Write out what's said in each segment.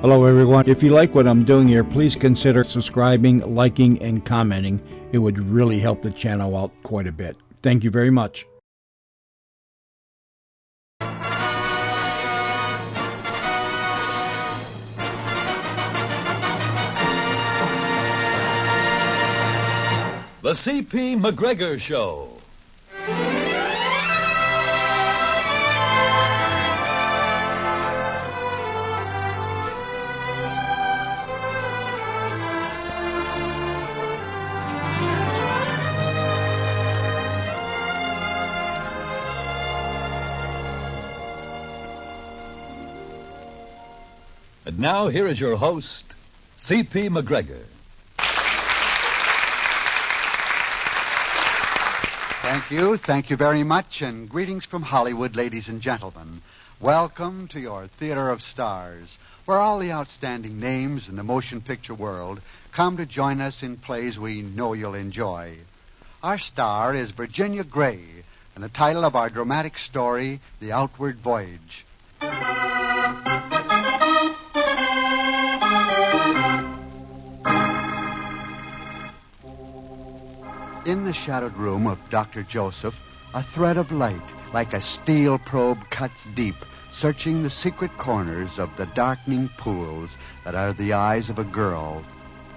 Hello, everyone. If you like what I'm doing here, please consider subscribing, liking, and commenting. It would really help the channel out quite a bit. Thank you very much. The C.P. McGregor Show. And now, here is your host, C.P. McGregor. Thank you very much, and greetings from Hollywood, ladies and gentlemen. Welcome to your Theater of Stars, where all the outstanding names in the motion picture world come to join us in plays we know you'll enjoy. Our star is Virginia Gray, and the title of our dramatic story, The Outward Voyage. In the shadowed room of Dr. Joseph, a thread of light, like a steel probe, cuts deep, searching the secret corners of the darkening pools that are the eyes of a girl.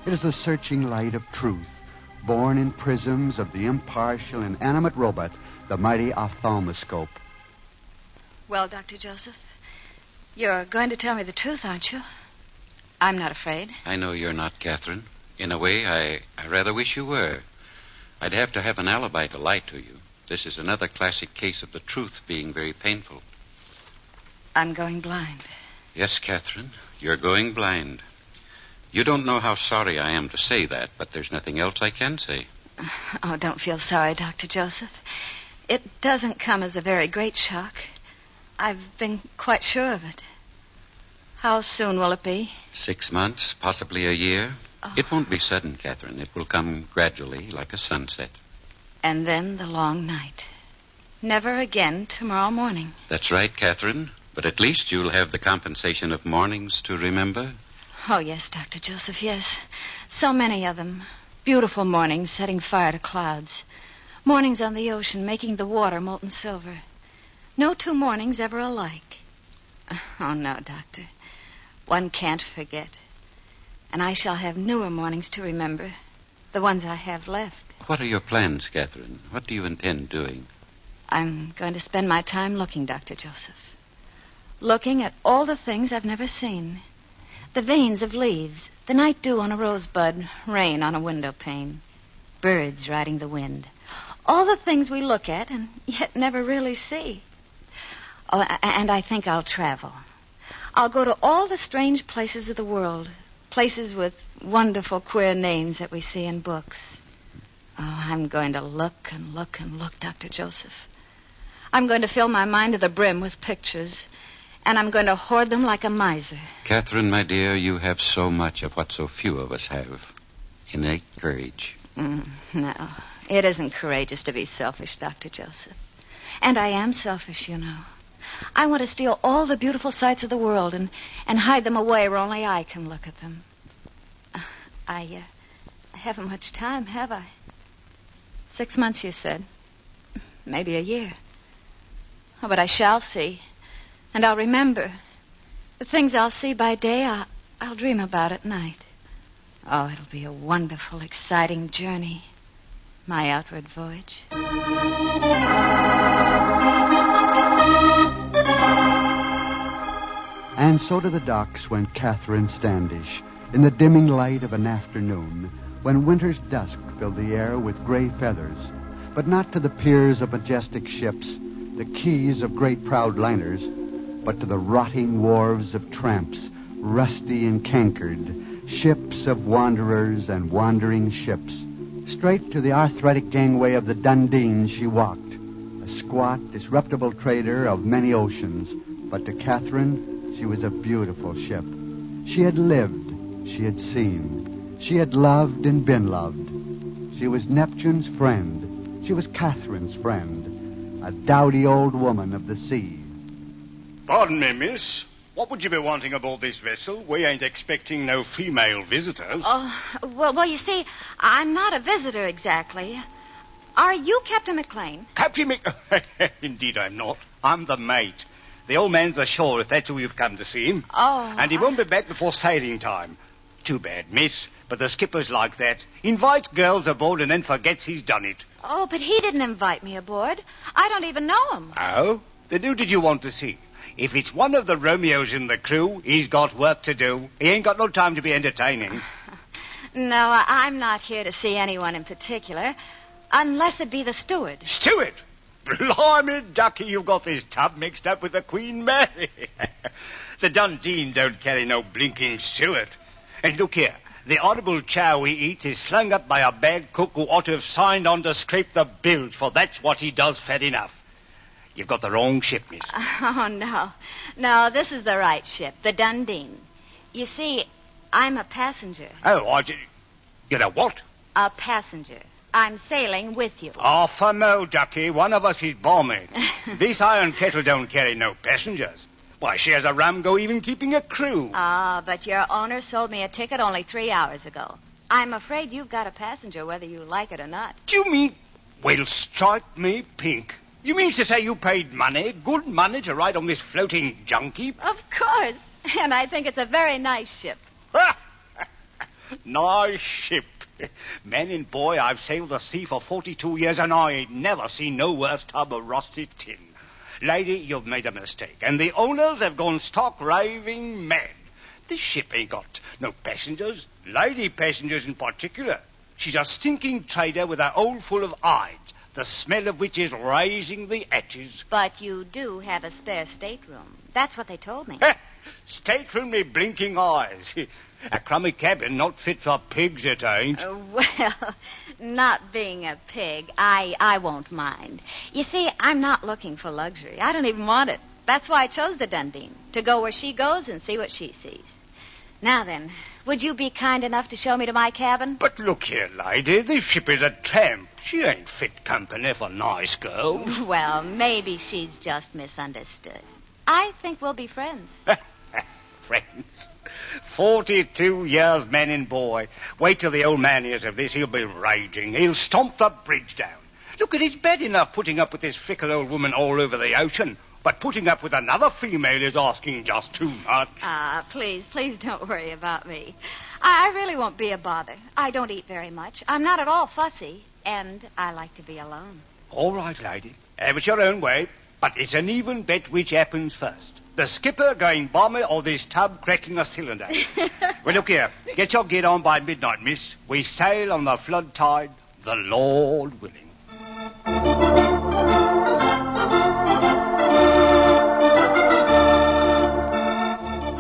It is the searching light of truth, born in prisms of the impartial and animate robot, the mighty ophthalmoscope. Well, Dr. Joseph, you're going to tell me the truth, aren't you? I'm not afraid. I know you're not, Catherine. In a way, I rather wish you were. I'd have to have an alibi to lie to you. This is another classic case of the truth being very painful. I'm going blind. Yes, Catherine, you're going blind. You don't know how sorry I am to say that, but there's nothing else I can say. Oh, don't feel sorry, Dr. Joseph. It doesn't come as a very great shock. I've been quite sure of it. How soon will it be? 6 months, possibly a year. Oh. It won't be sudden, Catherine. It will come gradually, like a sunset. And then the long night. Never again tomorrow morning. That's right, Catherine. But at least you'll have the compensation of mornings to remember. Oh, yes, Dr. Joseph, yes. So many of them. Beautiful mornings setting fire to clouds. Mornings on the ocean making the water molten silver. No two mornings ever alike. Oh, no, Doctor. One can't forget. And I shall have newer mornings to remember. The ones I have left. What are your plans, Catherine? What do you intend doing? I'm going to spend my time looking, Dr. Joseph. Looking at all the things I've never seen. The veins of leaves, the night dew on a rosebud, rain on a window pane, birds riding the wind. All the things we look at and yet never really see. Oh, and I think I'll travel. I'll go to all the strange places of the world. Places with wonderful, queer names that we see in books. Oh, I'm going to look and look and look, Dr. Joseph. I'm going to fill my mind to the brim with pictures, and I'm going to hoard them like a miser. Catherine, my dear, you have so much of what so few of us have. Innate courage. No, it isn't courageous to be selfish, Dr. Joseph. And I am selfish, you know. I want to steal all the beautiful sights of the world and hide them away where only I can look at them. I haven't much time, have I? 6 months, you said. Maybe a year. Oh, but I shall see. And I'll remember. The things I'll see by day, I'll dream about at night. Oh, it'll be a wonderful, exciting journey. My outward voyage. And so to the docks went Catherine Standish, in the dimming light of an afternoon, when winter's dusk filled the air with gray feathers, but not to the piers of majestic ships, the quays of great proud liners, but to the rotting wharves of tramps, rusty and cankered, ships of wanderers and wandering ships. Straight to the arthritic gangway of the Dundee she walked, a squat, disreputable trader of many oceans, but to Catherine, she was a beautiful ship. She had lived, she had seen, she had loved and been loved. She was Neptune's friend. She was Catherine's friend, a dowdy old woman of the sea. Pardon me, miss. What would you be wanting aboard this vessel? We ain't expecting no female visitors. Oh, well, you see, I'm not a visitor exactly. Are you Captain McLean? Captain Indeed, I'm not. I'm the mate. The old man's ashore, if that's who you've come to see him. Oh. And he won't be back before sailing time. Too bad, miss. But the skipper's like that. Invites girls aboard and then forgets he's done it. Oh, but he didn't invite me aboard. I don't even know him. Oh? Then who did you want to see? If it's one of the Romeos in the crew, he's got work to do. He ain't got no time to be entertaining. No, I'm not here to see anyone in particular, unless it be the steward. Steward? Blimey, Ducky, you've got this tub mixed up with the Queen Mary. The Dundee don't carry no blinking steward. And look here, the audible chow we eat is slung up by a bad cook who ought to have signed on to scrape the bilge, for that's what he does fair enough. You've got the wrong ship, miss. Oh, no. No, this is the right ship, the Dundee. You see, I'm a passenger. Oh, you're a what? A passenger. I'm sailing with you. Oh, for no, Ducky. One of us is balmy. This iron kettle don't carry no passengers. Why, she has a ram go even keeping a crew. Ah, but your owner sold me a ticket only 3 hours ago. I'm afraid you've got a passenger, whether you like it or not. Do you mean... Well, strike me pink. You mean to say you paid money, good money, to ride on this floating junkie? Of course. And I think it's a very nice ship. Nice ship. Man and boy, I've sailed the sea for 42 years and I ain't never seen no worse tub of rusted tin. Lady, you've made a mistake, and the owners have gone stark raving mad. This ship ain't got no passengers, lady passengers in particular. She's a stinking trader with her hold full of hides, the smell of which is raising the hatches. But you do have a spare stateroom. That's what they told me. Stateroom, me blinking eyes. A crummy cabin not fit for pigs, it ain't. Well, not being a pig, I won't mind. You see, I'm not looking for luxury. I don't even want it. That's why I chose the Dundee, to go where she goes and see what she sees. Now then, would you be kind enough to show me to my cabin? But look here, lady, this ship is a tramp. She ain't fit company for nice girls. Well, maybe she's just misunderstood. I think we'll be friends. Friends? 42 years, man and boy. Wait till the old man hears of this. He'll be raging. He'll stomp the bridge down. Look, it is bad enough putting up with this fickle old woman all over the ocean, but putting up with another female is asking just too much. Please don't worry about me. I really won't be a bother. I don't eat very much. I'm not at all fussy, and I like to be alone. All right, lady. Have it your own way, but it's an even bet which happens first. The skipper going balmy or this tub cracking a cylinder. Well, look here. Get your gear on by midnight, miss. We sail on the flood tide, the Lord willing.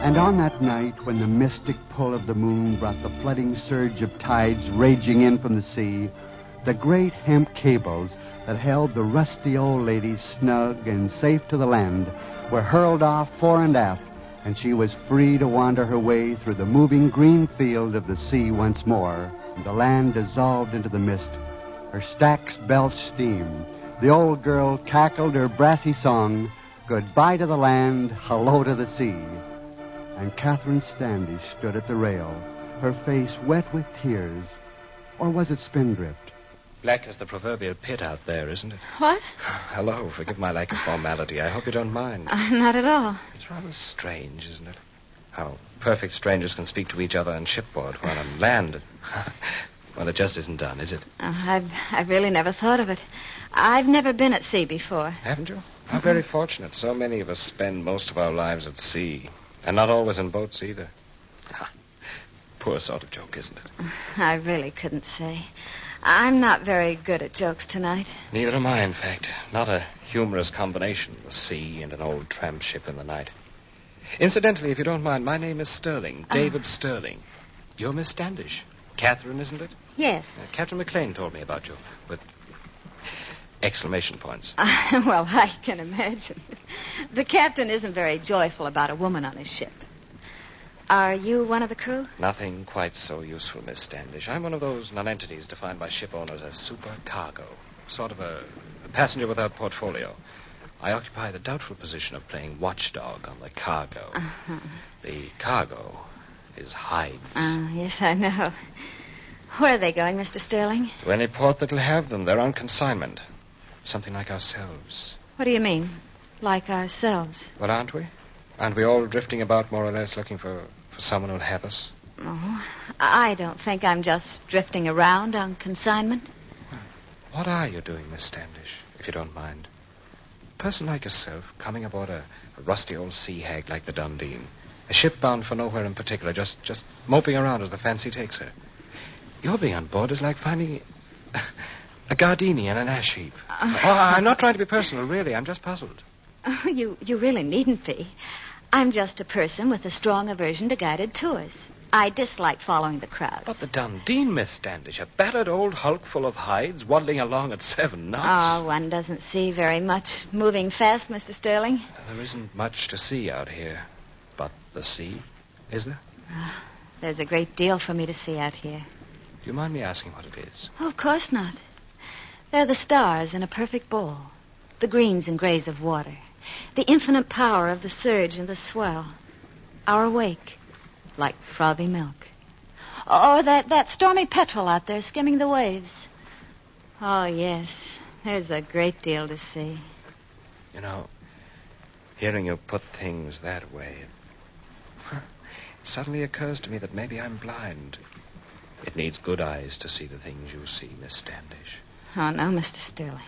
And on that night, when the mystic pull of the moon brought the flooding surge of tides raging in from the sea, the great hemp cables that held the rusty old lady snug and safe to the land were hurled off fore and aft, and she was free to wander her way through the moving green field of the sea once more. The land dissolved into the mist. Her stacks belched steam. The old girl cackled her brassy song, goodbye to the land, hello to the sea. And Catherine Standish stood at the rail, her face wet with tears. Or was it spindrift? Black as the proverbial pit out there, isn't it? What? Hello, forgive my lack of formality. I hope you don't mind. Not at all. It's rather strange, isn't it? How perfect strangers can speak to each other on shipboard while on land. Well, it just isn't done, is it? I've really never thought of it. I've never been at sea before. Haven't you? How very fortunate. So many of us spend most of our lives at sea. And not always in boats, either. Poor sort of joke, isn't it? I really couldn't say. I'm not very good at jokes tonight. Neither am I, in fact. Not a humorous combination, the sea and an old tramp ship in the night. Incidentally, if you don't mind, my name is Sterling, David Sterling. You're Miss Standish. Catherine, isn't it? Yes. Captain McLean told me about you, with exclamation points. Well, I can imagine. The captain isn't very joyful about a woman on his ship. Are you one of the crew? Nothing quite so useful, Miss Standish. I'm one of those nonentities defined by ship owners as supercargo. Sort of a passenger without portfolio. I occupy the doubtful position of playing watchdog on the cargo. Uh-huh. The cargo is hides. Yes, I know. Where are they going, Mr. Sterling? To any port that'll have them. They're on consignment. Something like ourselves. What do you mean, like ourselves? Well, aren't we? Aren't we all drifting about more or less looking for someone who'll have us? Oh, I don't think I'm just drifting around on consignment. What are you doing, Miss Standish, if you don't mind? A person like yourself coming aboard a rusty old sea hag like the Dundee. A ship bound for nowhere in particular, just moping around as the fancy takes her. Your being on board is like finding a gardenia in an ash heap. I'm not trying to be personal, really. I'm just puzzled. Oh, you really needn't be. I'm just a person with a strong aversion to guided tours. I dislike following the crowd. But the Dundee, Miss Standish, a battered old hulk full of hides waddling along at 7 knots. Oh, one doesn't see very much moving fast, Mr. Sterling. There isn't much to see out here. But the sea, is there? There's a great deal for me to see out here. Do you mind me asking what it is? Oh, of course not. They're the stars in a perfect bowl, the greens and grays of water, the infinite power of the surge and the swell, our wake, like frothy milk. Or that stormy petrel out there skimming the waves. Oh, yes, there's a great deal to see. You know, hearing you put things that way, it suddenly occurs to me that maybe I'm blind. It needs good eyes to see the things you see, Miss Standish. Oh, no, Mr. Sterling.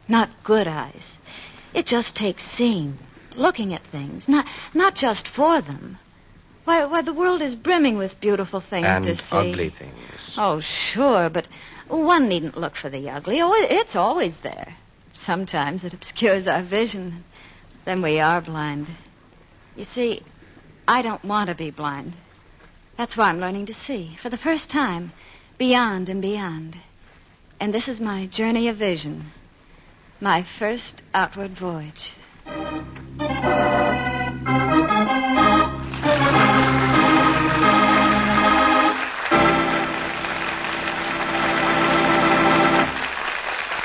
Not good eyes. It just takes seeing, looking at things, not just for them. Why, the world is brimming with beautiful things to see. And ugly things. Oh, sure, but one needn't look for the ugly. Oh, it's always there. Sometimes it obscures our vision. Then we are blind. You see, I don't want to be blind. That's why I'm learning to see, for the first time, beyond and beyond. And this is my journey of vision, my first outward voyage.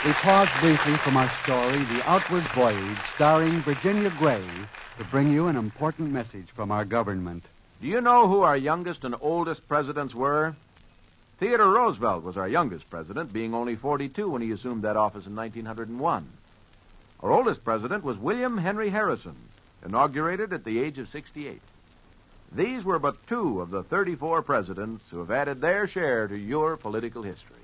We pause briefly from our story, The Outward Voyage, starring Virginia Gray, to bring you an important message from our government. Do you know who our youngest and oldest presidents were? Theodore Roosevelt was our youngest president, being only 42 when he assumed that office in 1901. Our oldest president was William Henry Harrison, inaugurated at the age of 68. These were but 2 of the 34 presidents who have added their share to your political history.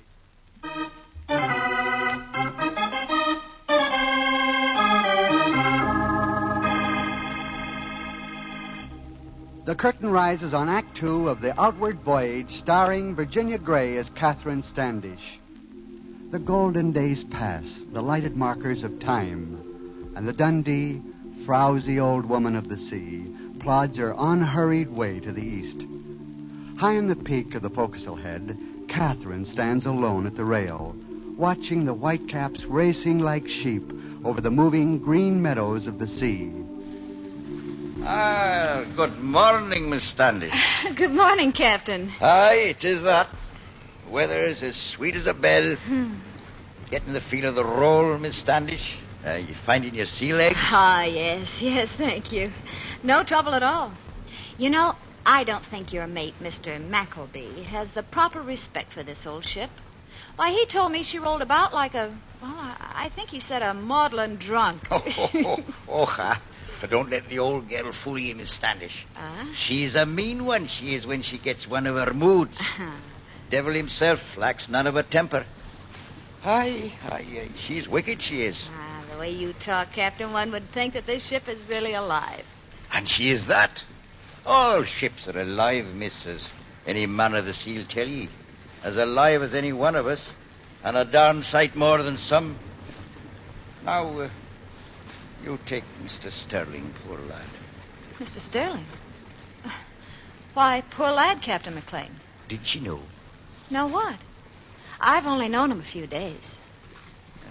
The curtain rises on Act 2 of The Outward Voyage, starring Virginia Gray as Catherine Standish. The golden days pass, the lighted markers of time, and the Dundee, frowsy old woman of the sea, plods her unhurried way to the east. High on the peak of the forecastle head, Catherine stands alone at the rail, watching the whitecaps racing like sheep over the moving green meadows of the sea. Good morning, Miss Standish. Good morning, Captain. Aye, it is that. Weather is as sweet as a bell. Getting the feel of the roll, Miss Standish? You finding your sea legs? Ah, yes, thank you. No trouble at all. You know, I don't think your mate, Mr. Mackleby, has the proper respect for this old ship. Why, he told me she rolled about like I think he said a maudlin drunk. But don't let the old girl fool you, Miss Standish. She's a mean one, she is, when she gets one of her moods. Devil himself lacks none of her temper. Aye, she's wicked, she is. The way you talk, Captain, one would think that this ship is really alive. And she is that. All ships are alive, miss, as any man of the sea'll tell ye. As alive as any one of us, and a darn sight more than some. Now, you take Mr. Sterling, poor lad. Mr. Sterling? Why, poor lad, Captain McLean. Did she know? Know what? I've only known him a few days.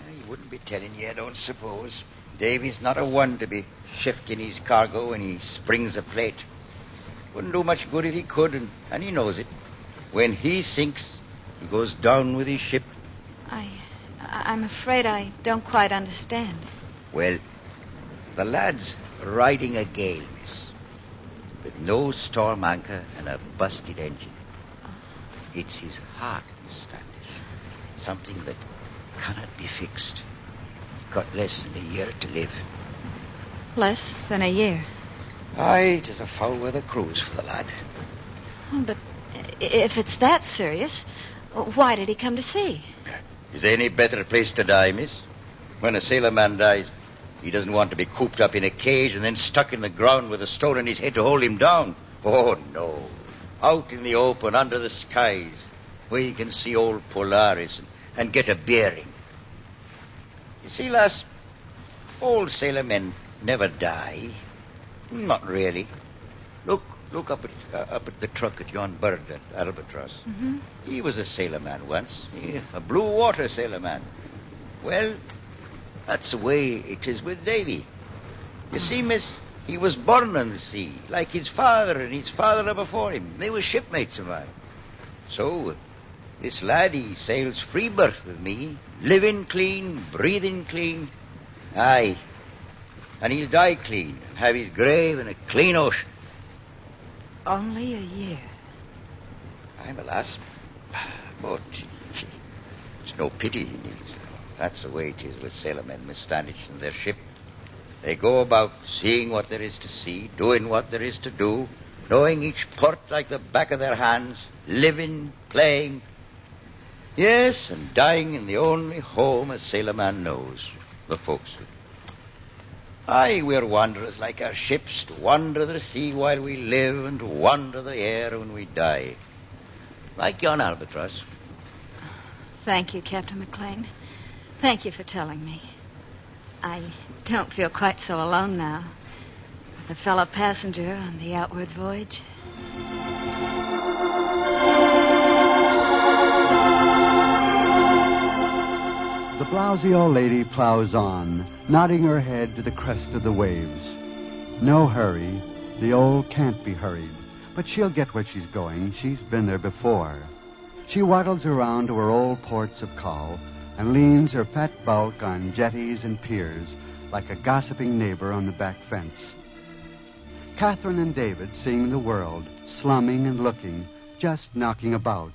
He wouldn't be telling you, I don't suppose. Davy's not a one to be shifting his cargo when he springs a plate. Wouldn't do much good if he could, and he knows it. When he sinks, he goes down with his ship. I'm afraid I don't quite understand. Well, The lad's riding a gale, miss, with no storm anchor and a busted engine. It's his heart, Miss Standish. Something that cannot be fixed. He's got less than a year to live. Less than a year. Aye, it is a foul weather cruise for the lad. But if it's that serious, why did he come to sea? Is there any better place to die, miss? When a sailor man dies, he doesn't want to be cooped up in a cage and then stuck in the ground with a stone in his head to hold him down. Oh, no. Out in the open, under the skies, where you can see old Polaris and get a bearing. You see, lass, old sailor men never die. Not really. Look up at the truck at yon bird, that albatross. Mm-hmm. He was a sailor man once, a blue water sailor man. Well, that's the way it is with Davy. You see, miss, he was born on the sea, like his father and his father before him. They were shipmates of mine. So, this lad, he sails free berth with me, living clean, breathing clean. Aye, and he'll die clean and have his grave in a clean ocean. Only a year. I'm a lass, but it's no pity he needs. That's the way it is with sailormen, Miss Standish, and their ship. They go about seeing what there is to see, doing what there is to do, knowing each port like the back of their hands, living, playing. Yes, and dying in the only home a sailorman knows, the forecastle. Aye, we're wanderers like our ships, to wander the sea while we live and to wander the air when we die. Like yon albatross. Thank you, Captain McLean. Thank you for telling me. I don't feel quite so alone now, with a fellow passenger on the outward voyage. The blousy old lady plows on, nodding her head to the crest of the waves. No hurry. The old can't be hurried. But she'll get where she's going. She's been there before. She waddles around to her old ports of call and leans her fat bulk on jetties and piers like a gossiping neighbor on the back fence. Catherine and David seeing the world, slumming and looking, just knocking about.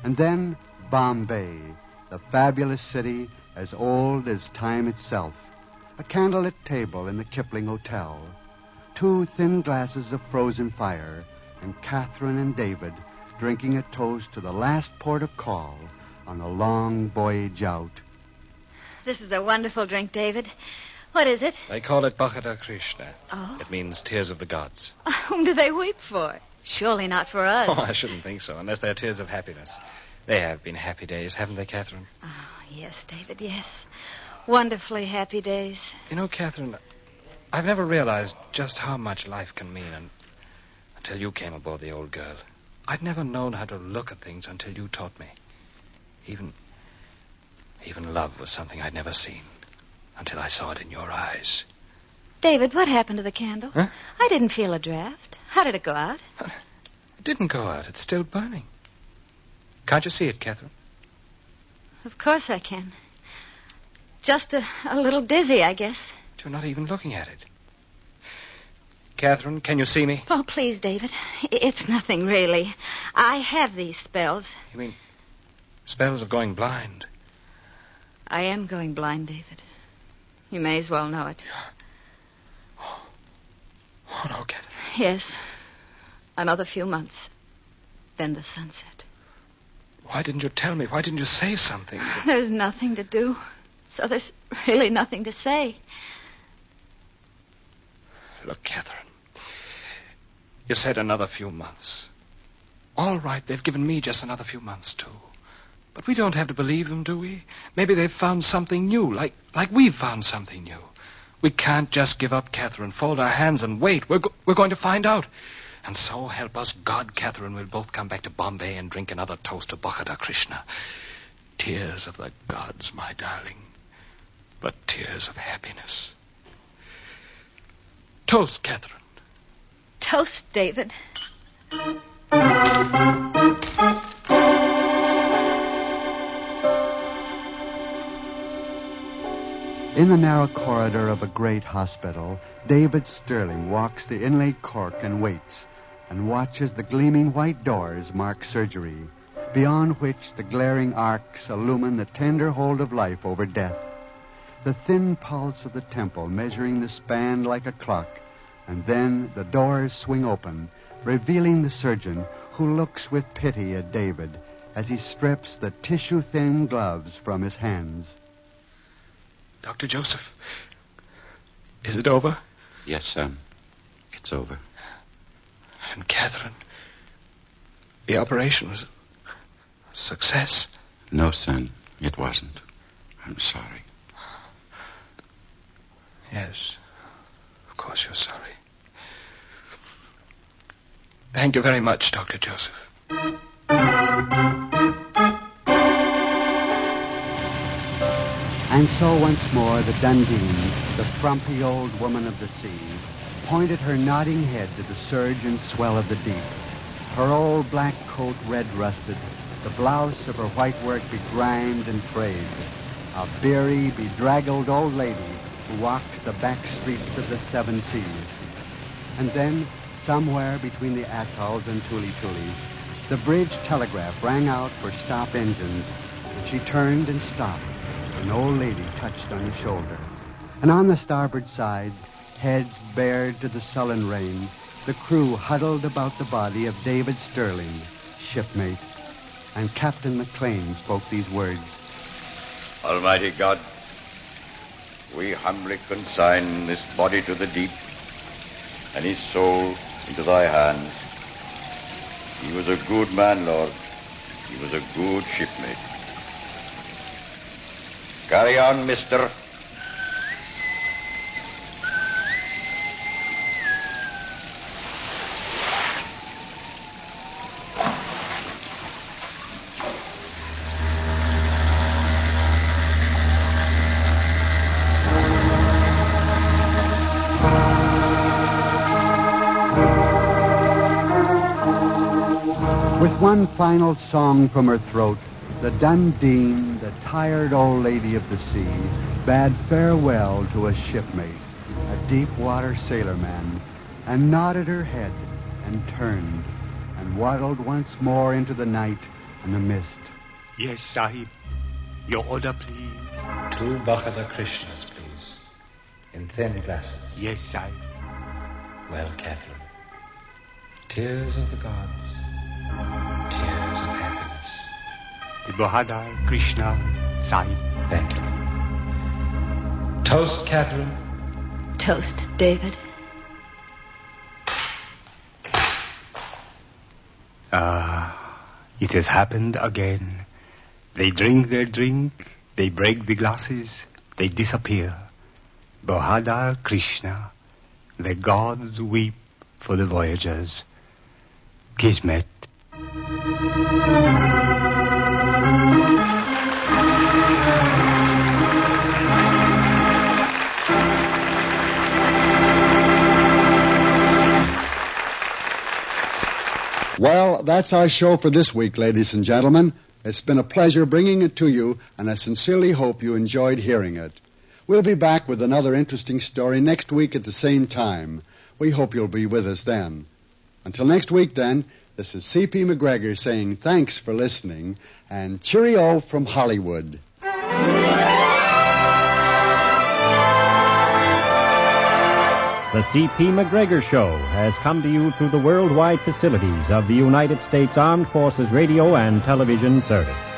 And then Bombay, the fabulous city as old as time itself. A candlelit table in the Kipling Hotel. 2 thin glasses of frozen fire, and Catherine and David drinking a toast to the last port of call on a long voyage out. This is a wonderful drink, David. What is it? They call it Bhakta Krishna. Oh? It means tears of the gods. Whom do they weep for? Surely not for us. Oh, I shouldn't think so, unless they're tears of happiness. They have been happy days, haven't they, Catherine? Oh, yes, David, yes. Wonderfully happy days. You know, Catherine, I've never realized just how much life can mean until you came aboard the Old Girl. I'd never known how to look at things until you taught me. Even love was something I'd never seen until I saw it in your eyes. David, what happened to the candle? Huh? I didn't feel a draft. How did it go out? It didn't go out. It's still burning. Can't you see it, Catherine? Of course I can. Just a little dizzy, I guess. You're not even looking at it. Catherine, can you see me? Oh, please, David. It's nothing, really. I have these spells. You mean spells of going blind? I am going blind, David. You may as well know it. Oh, no, Catherine. Yes. Another few months. Then the sunset. Why didn't you tell me? Why didn't you say something? There's nothing to do. So there's really nothing to say. Look, Catherine. You said another few months. All right, they've given me just another few months, too. But we don't have to believe them, do we? Maybe they've found something new, like we've found something new. We can't just give up, Catherine, fold our hands and wait. We're going to find out. And so help us God, Catherine, we'll both come back to Bombay and drink another toast to Bhakta Krishna. Tears of the gods, my darling, but tears of happiness. Toast, Catherine. Toast, David. In the narrow corridor of a great hospital, David Sterling walks the inlaid cork and waits, and watches the gleaming white doors mark surgery, beyond which the glaring arcs illumine the tender hold of life over death. The thin pulse of the temple measuring the span like a clock, and then the doors swing open, revealing the surgeon who looks with pity at David as he strips the tissue-thin gloves from his hands. Dr. Joseph, is it over? Yes, son. It's over. And Catherine, the operation was a success? No, son, it wasn't. I'm sorry. Yes, of course you're sorry. Thank you very much, Dr. Joseph. And so once more the Dundee, the frumpy old woman of the sea, pointed her nodding head to the surge and swell of the deep. Her old black coat red-rusted, the blouse of her white work begrimed and frayed. A beery, bedraggled old lady who walks the back streets of the seven seas. And then, somewhere between the atolls and Tuli-Tulis, the bridge telegraph rang out for stop engines, and she turned and stopped. An old lady touched on the shoulder. And on the starboard side, heads bared to the sullen rain, the crew huddled about the body of David Sterling, shipmate. And Captain McLean spoke these words. Almighty God, we humbly consign this body to the deep and his soul into thy hands. He was a good man, Lord. He was a good shipmate. Carry on, mister. With one final song from her throat, the Dundee, the tired old lady of the sea, bade farewell to a shipmate, a deep-water sailorman, and nodded her head and turned and waddled once more into the night and the mist. Yes, Sahib. Your order, please. 2 Bhakata Krishnas, please. In thin glasses. Yes, Sahib. Well, Catherine. Tears of the gods. Tears of happiness. The Bahadar Krishna, Sahib. Thank you. Toast, Catherine. Toast, David. It has happened again. They drink their drink, they break the glasses, they disappear. Bahadar Krishna, the gods weep for the voyagers. Kismet. Well, that's our show for this week, ladies and gentlemen. It's been a pleasure bringing it to you, and I sincerely hope you enjoyed hearing it. We'll be back with another interesting story next week at the same time. We hope you'll be with us then. Until next week, then, this is C.P. McGregor saying thanks for listening, and cheerio from Hollywood. The C.P. McGregor Show has come to you through the worldwide facilities of the United States Armed Forces Radio and Television Service.